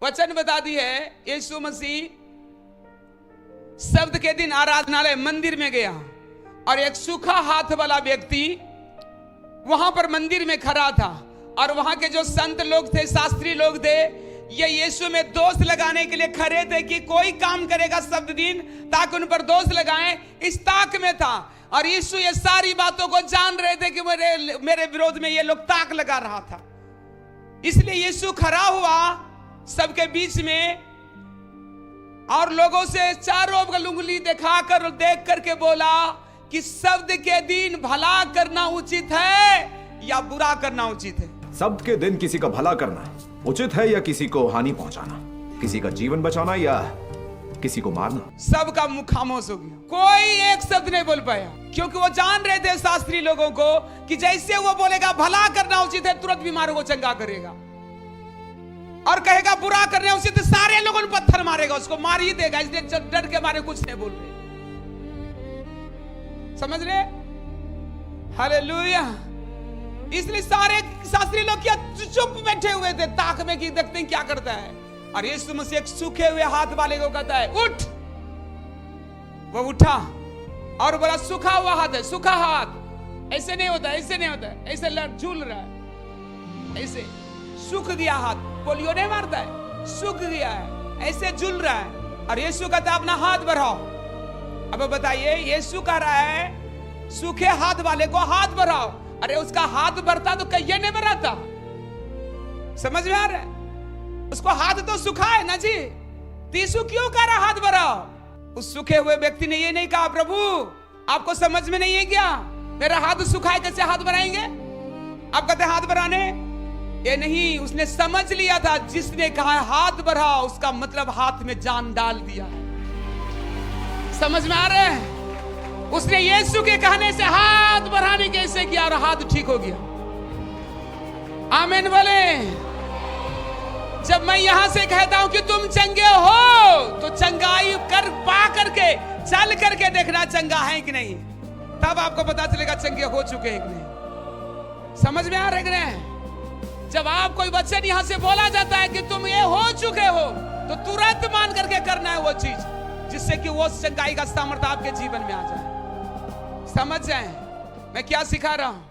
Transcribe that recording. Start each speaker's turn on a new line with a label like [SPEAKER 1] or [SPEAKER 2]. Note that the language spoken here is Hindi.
[SPEAKER 1] वचन बता दी है यीशु मसीह शब्द के दिन आराधनालय मंदिर में गया और एक सूखा हाथ वाला व्यक्ति वहां पर मंदिर में खड़ा था और वहां के जो संत लोग थे, शास्त्री लोग थे, ये यीशु में दोष लगाने के लिए खड़े थे कि कोई काम करेगा शब्द दिन ताकि उन पर दोष लगाएं। इस ताक में था और यीशु ये सारी बातों को जान रहे थे कि मेरे विरोध में ये लोग ताक लगा रहा था। इसलिए यीशु खड़ा हुआ सबके बीच में और लोगों से चारों उंगली दिखाकर देख करके बोला कि शब्द के दिन भला करना उचित है या बुरा करना उचित है।
[SPEAKER 2] शब्द के दिन किसी का भला करना उचित है या किसी को हानि पहुंचाना, किसी का जीवन बचाना या किसी को मारना।
[SPEAKER 1] सबका मुख खामोश हो गया, कोई एक शब्द नहीं बोल पाया क्योंकि वो जान रहे थे शास्त्री लोगों को कि जैसे वो बोलेगा भला करना उचित है तुरंत बीमारों को चंगा करेगा और कहेगा बुरा करने उचित है सारे लोगों ने पत्थर मारेगा, उसको मार ही देगा। इसलिए डर के मारे कुछ नहीं बोल रहे, समझ रहे? हालेलुया। इसलिए सारे शास्त्री लोग क्या चुप बैठे हुए थे ताक में कि देखते हैं क्या करता है। और यीशु मसीह एक सूखे हुए हाथ वाले को कहता है उठ। वो उठा और बोला सूखा हुआ हाथ है, सूखा हाथ ऐसे नहीं होता, ऐसे नहीं होता, ऐसे झूल रहा है, ऐसे सूख गया हाथ। पोलियो नहीं मारता है, सूख गया है, ऐसे झूल रहा है। और यीशु कहता है अपना हाथ बढ़ाओ। अब बताइए यीशु कह रहा है सूखे हाथ वाले को हाथ बढ़ाओ। अरे उसका हाथ बढ़ता तो कहिए नहीं बढ़ाता, समझ में आ रहा है? उसको हाथ तो सूखा है ना जी, तीसू क्यों कह रहा हाथ बढ़ाओ? उस सूखे हुए व्यक्ति ने ये नहीं कहा प्रभु आपको समझ में नहीं है क्या, मेरा हाथ सूखा है कैसे हाथ बढ़ाएंगे? आप कहते हाथ बढ़ाने, ये नहीं, उसने समझ लिया था जिसने कहा हाथ बढ़ाओ उसका मतलब हाथ में जान डाल दिया है। समझ में आ रहा है? उसने यीशु के कहने से हाथ बढ़ाने कैसे किया और हाथ ठीक हो गया। आमीन बोले। जब मैं यहां से कहता हूं कि तुम चंगे हो तो चंगाई कर पा करके चल करके देखना चंगा है कि नहीं, तब आपको पता चलेगा चंगे हो चुके हैं कि नहीं। समझ में आ रहे हैं? जब आप कोई वचन यहां से बोला जाता है कि तुम ये हो चुके हो तो तुरंत मान करके करना है वो चीज जिससे कि वो चंगाई का सामर्थ्य आपके जीवन में आ जाए। समझ जाए मैं क्या सिखा रहा हूं?